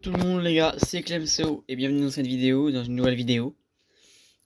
Tout le monde les gars, c'est Clemso et bienvenue dans cette vidéo, dans une nouvelle vidéo.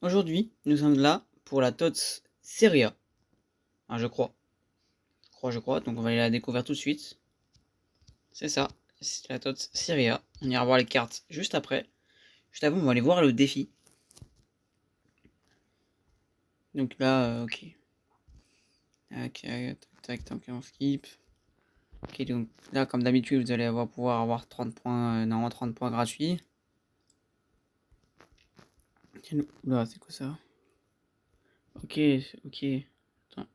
Aujourd'hui, nous sommes là pour la TOTS Serie A. Ah, je crois. Donc on va aller la découvrir tout de suite. C'est ça, c'est la TOTS Serie A. On ira voir les cartes juste après. Juste avant, on va aller voir le défi. Donc là, ok. Tac, on skip. Ok, donc là, comme d'habitude, vous allez pouvoir avoir 30 points, normalement 30 points gratuits. Là, c'est quoi ça? Ok. Attends.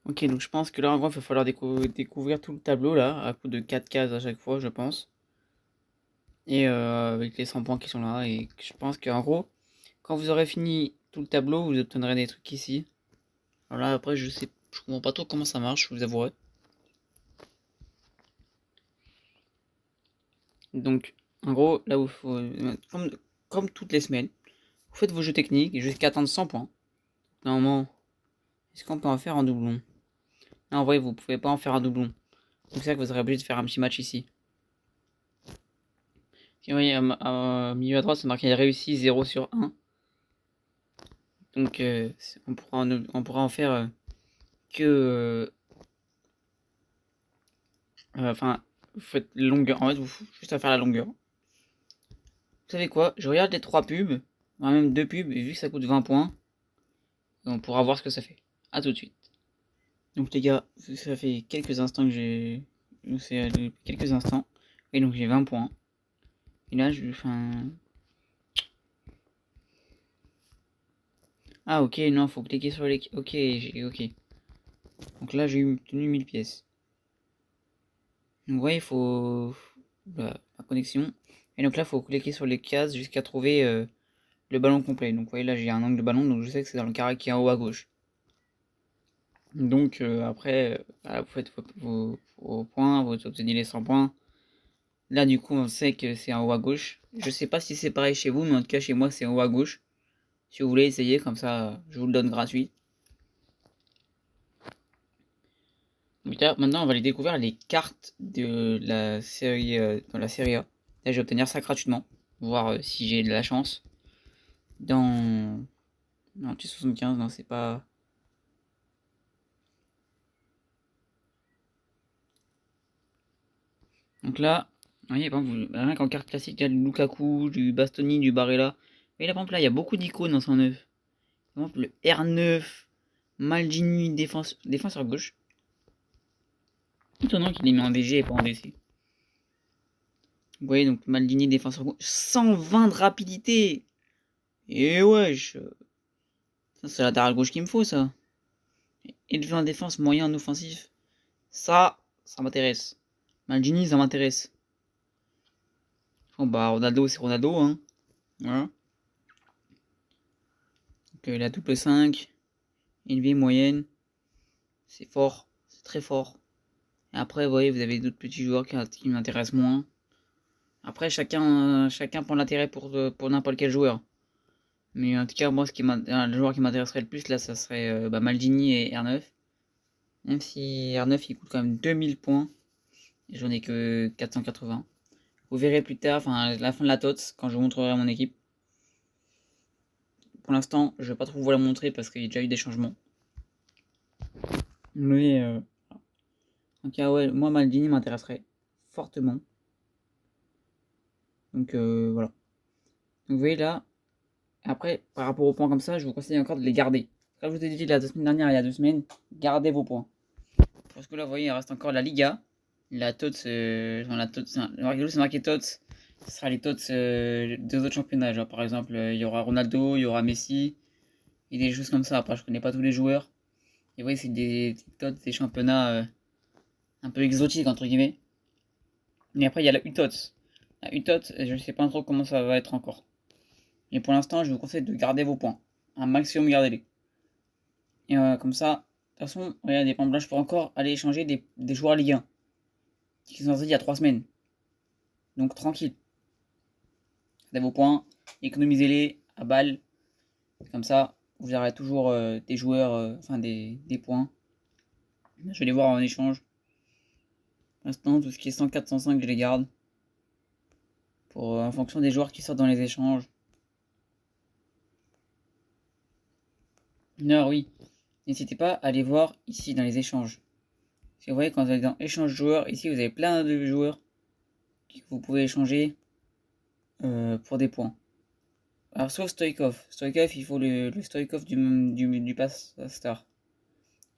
Ok, donc je pense que là, en gros, il va falloir découvrir tout le tableau, là, à coup de 4 cases à chaque fois, je pense. Et avec les 100 points qui sont là. Et je pense qu'en gros, quand vous aurez fini tout le tableau, vous obtiendrez des trucs ici. Alors là, après, je comprends pas trop comment ça marche, je vous avouerai. Donc, en gros, là où il faut, comme toutes les semaines, vous faites vos jeux techniques jusqu'à atteindre 100 points. Normalement, est-ce qu'on peut en faire un doublon? Non, en vrai, vous pouvez pas en faire un doublon. Donc c'est ça que vous aurez obligé de faire un petit match ici. Si vous voyez, à milieu à droite, c'est marqué réussi 0 sur 1. Donc on pourra en faire que... Enfin, vous faites longueur. En fait, vous juste à faire la longueur. Vous savez quoi? Je regarde les 3 pubs, même 2 pubs, et vu que ça coûte 20 points, on pourra voir ce que ça fait. A tout de suite. Donc les gars, ça fait quelques instants que j'ai... C'est quelques instants. Et donc j'ai 20 points. Et là, enfin... Ah ok, non, faut cliquer sur les... Ok, ok. Donc là, j'ai obtenu 1000 pièces. Donc ouais, il faut... La connexion. Et donc là, il faut cliquer sur les cases jusqu'à trouver le ballon complet. Donc vous voyez, là, j'ai un angle de ballon, donc je sais que c'est dans le carré qui est en haut à gauche. Donc après, voilà, vous faites vos points, vous obtenez les 100 points. Là, du coup, on sait que c'est en haut à gauche. Je sais pas si c'est pareil chez vous, mais en tout cas, chez moi, c'est en haut à gauche. Si vous voulez essayer, comme ça, je vous le donne gratuit. Donc là, maintenant, on va aller découvrir les cartes de la série, dans la série A. Là, je vais obtenir ça gratuitement. Voir si j'ai de la chance. Dans... Non, T75, non, c'est pas... Donc là, vous voyez, par exemple, rien qu'en carte classique, il y a du Lukaku, du Bastoni, du Barella. Et là, par exemple, là, il y a beaucoup d'icônes dans 109. Par exemple, le R9, Maldini, défenseur gauche. Étonnant qu'il ait mis en DG et pas en DC. Vous voyez, donc Maldini, défenseur gauche. 120 de rapidité. Et wesh. Ça, c'est la latéral gauche qu'il me faut, ça. Élevé en défense, moyen en offensif. Ça m'intéresse. Maldini, ça m'intéresse. Bon, bah, Ronaldo, c'est Ronaldo, hein. Voilà. Donc, la double 5. Élevé, moyenne. C'est fort. C'est très fort. Et après, vous voyez, vous avez d'autres petits joueurs qui m'intéressent moins. Après, chacun prend l'intérêt pour n'importe quel joueur. Mais en tout cas, moi, le joueur qui m'intéresserait le plus, là, ça serait Maldini et R9. Même si R9, il coûte quand même 2000 points. Et j'en ai que 480. Vous verrez plus tard, enfin, à la fin de la TOTS, quand je vous montrerai mon équipe. Pour l'instant, je vais pas trop vous la montrer parce qu'il y a déjà eu des changements. Mais, donc, ouais, moi, Maldini m'intéresserait fortement. Donc, voilà. Donc, vous voyez là, après, par rapport aux points comme ça, je vous conseille encore de les garder. Comme je vous ai dit la semaine dernière, il y a 2 semaines, gardez vos points. Parce que là, vous voyez, il reste encore la Liga. La TOTS, c'est marqué TOTS. Ce sera les TOTS des autres championnats. Genre, par exemple, il y aura Ronaldo, il y aura Messi. Et des choses comme ça. Après, je connais pas tous les joueurs. Et vous voyez, c'est des TOTS, des championnats un peu exotiques, entre guillemets. Et après, il y a la UTOTS. La UTOTS, je ne sais pas trop comment ça va être encore. Mais pour l'instant, je vous conseille de garder vos points. Un maximum, gardez-les. Et comme ça, de toute façon, regardez, par exemple, là, je peux encore aller échanger des joueurs Ligue 1 qui sont sortis il y a 3 semaines. Donc, tranquille. Gardez vos points, économisez-les à balle. Comme ça, vous aurez toujours des joueurs, enfin des points. Je vais les voir en échange. Pour l'instant, tout ce qui est 104, 105, je les garde. en fonction des joueurs qui sortent dans les échanges. Non, oui, n'hésitez pas à aller voir ici dans les échanges. Si vous voyez, quand vous allez dans échange joueurs, ici vous avez plein de joueurs que vous pouvez échanger pour des points. Alors, sauf Stoïkov. Stoïkov, il faut le Stoïkov du pass star.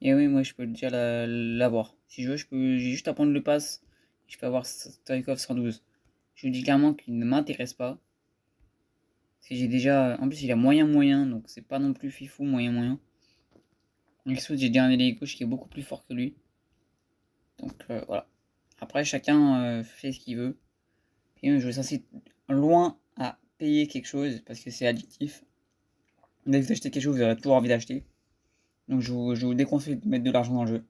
Et oui, moi je peux déjà l'avoir. Si je veux, j'ai juste à prendre le pass. Je peux avoir Stoïkov 112. Je vous dis clairement qu'il ne m'intéresse pas. Si j'ai déjà. En plus, il a moyen, donc c'est pas non plus fifou, moyen. Et surtout, j'ai déjà un ailier gauche qui est beaucoup plus fort que lui. Donc voilà. Après, chacun fait ce qu'il veut. Et je vous incite loin à payer quelque chose parce que c'est addictif. Dès que vous achetez quelque chose, vous aurez toujours envie d'acheter. Donc je vous déconseille de mettre de l'argent dans le jeu.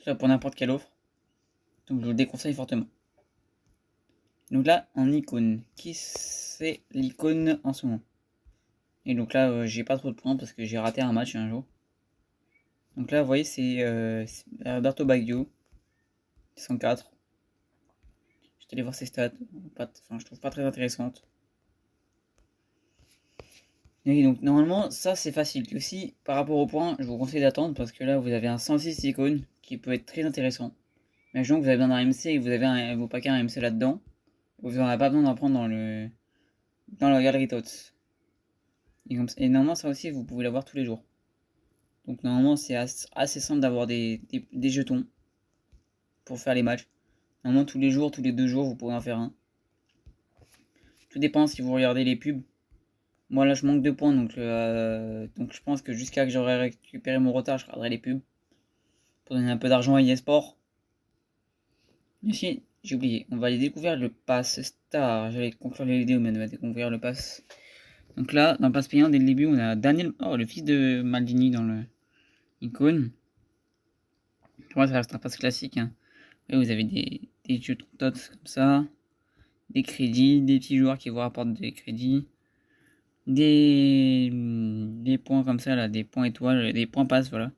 Soit pour n'importe quelle offre. Donc je vous le déconseille fortement. Donc là, en icône. Qui c'est l'icône en ce moment? Et donc là, j'ai pas trop de points parce que j'ai raté un match un jour. Donc là, vous voyez, c'est Alberto Baggio. 104. Je vais aller voir ses stats. Je trouve pas très intéressantes. Et donc normalement, ça c'est facile. Aussi, par rapport aux points, je vous conseille d'attendre parce que là, vous avez un 106 icônes qui peut être très intéressant. Imaginons que vous avez besoin d'un MC et que vous avez vos paquets un MC là-dedans. Vous n'aurez pas besoin d'en prendre dans la galerie TOTS. Et normalement, ça aussi, vous pouvez l'avoir tous les jours. Donc normalement, c'est assez simple d'avoir des jetons pour faire les matchs. Normalement, tous les jours, tous les 2 jours, vous pourrez en faire un. Tout dépend si vous regardez les pubs. Moi là, je manque de points, donc je pense que jusqu'à que j'aurai récupéré mon retard, je regarderai les pubs. Pour donner un peu d'argent à eSport. Ici, j'ai oublié, on va aller découvrir le pass star. J'allais conclure les vidéos, mais on va découvrir le pass. Donc là, dans le pass payant, dès le début, on a Daniel, le fils de Maldini dans le icône. Pour moi, ça reste un pass classique. Hein. Et vous avez des jeux de tots comme ça, des crédits, des petits joueurs qui vous rapportent des crédits, des points comme ça, là, des points étoiles, des points pass, voilà.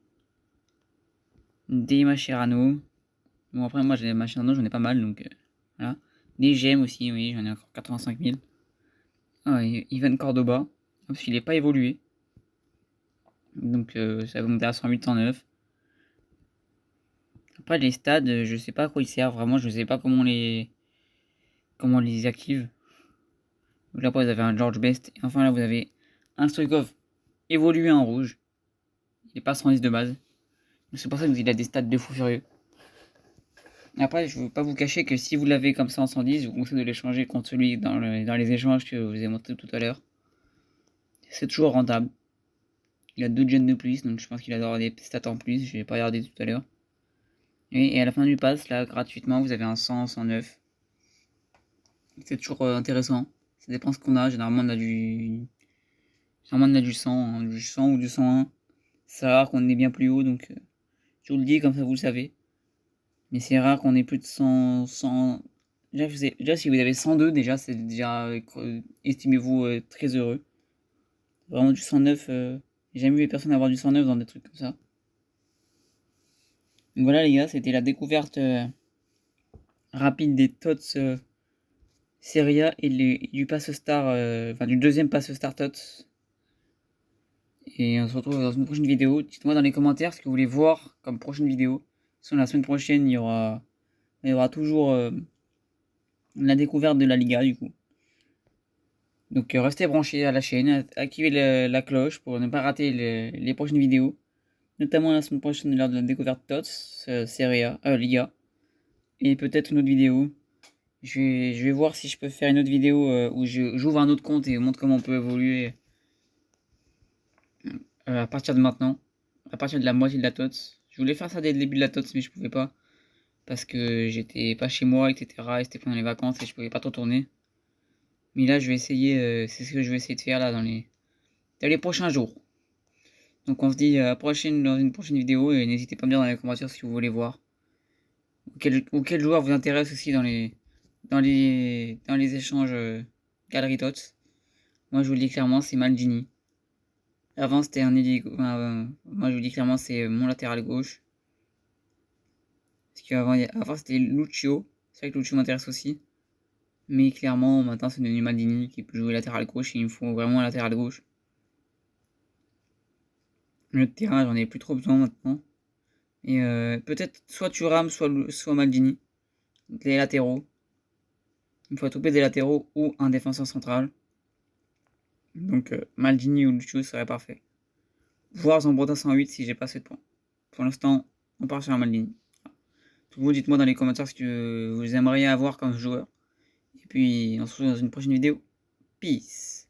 Des Mascherano. Bon, après, moi, j'ai des Mascherano, j'en ai pas mal, donc voilà. Des gemmes aussi, oui, j'en ai encore 85 000. Ah, Ivan Cordoba, parce qu'il n'est pas évolué. Donc ça va monter à 108, 109. Après les stades, je sais pas à quoi ils servent, vraiment, je sais pas comment les active. Donc là, après, vous avez un George Best. Et enfin, là, vous avez un Stoikov évolué en rouge. Il est pas 110 de base. C'est pour ça que vous avez des stats de fou furieux. Après, je ne veux pas vous cacher que si vous l'avez comme ça en 110, je vous conseille de l'échanger contre celui dans les échanges que je vous ai montré tout à l'heure. C'est toujours rentable. Il a 2 gens de plus, donc je pense qu'il avoir des stats en plus. Je vais pas regarder tout à l'heure. Et à la fin du pass, là, gratuitement, vous avez un 100, 109. C'est toujours intéressant. Ça dépend ce qu'on a. Généralement, on a du 100, hein, du 100 ou du 101. C'est rare qu'on ait bien plus haut, donc je vous le dis, comme ça vous le savez. Mais c'est rare qu'on ait plus de 100. Déjà, si vous avez 102, déjà, c'est déjà, estimez-vous très heureux. Vraiment du 109, j'ai jamais vu personne avoir du 109 dans des trucs comme ça. Donc voilà les gars, c'était la découverte rapide des TOTS Serie A et du pass star, du deuxième pass star TOTS. Et on se retrouve dans une prochaine vidéo. Dites-moi dans les commentaires ce que vous voulez voir comme prochaine vidéo. Sinon la semaine prochaine, il y aura toujours la découverte de la Liga du coup. Donc restez branchés à la chaîne, activez la cloche pour ne pas rater les prochaines vidéos. Notamment la semaine prochaine lors de la découverte TOTS, Serie A, Liga. Et peut-être une autre vidéo. Je vais voir si je peux faire une autre vidéo où j'ouvre un autre compte et montre comment on peut évoluer à partir de maintenant. À partir de la moitié de la TOTS. Je voulais faire ça dès le début de la TOTS mais je pouvais pas. Parce que j'étais pas chez moi, etc. Et c'était pendant les vacances et je pouvais pas trop tourner. Mais là je vais essayer, c'est ce que je vais essayer de faire là dans les prochains jours. Donc on se dit à dans une prochaine vidéo et n'hésitez pas à me dire dans les commentaires si vous voulez voir. Ou quel joueur vous intéresse aussi dans les échanges Galerie Tots. Moi je vous le dis clairement c'est Maldini. Avant c'était un ailier. Moi je vous le dis clairement c'est mon latéral gauche. Parce qu'avant c'était Lucio. C'est vrai que Lucio m'intéresse aussi. Mais clairement, maintenant c'est devenu Maldini qui peut jouer latéral gauche et il me faut vraiment un latéral gauche. Le terrain, j'en ai plus trop besoin maintenant. Et peut-être soit Thuram, soit Maldini. Les latéraux. Il me faut trouver des latéraux ou un défenseur central. Donc Maldini ou Lucio serait parfait. Voire Zambrotta 108 si j'ai pas assez de points. Pour l'instant, on part sur un Maldini. Tout le monde, dites-moi dans les commentaires ce que vous aimeriez avoir comme joueur. Et puis on se retrouve dans une prochaine vidéo. Peace.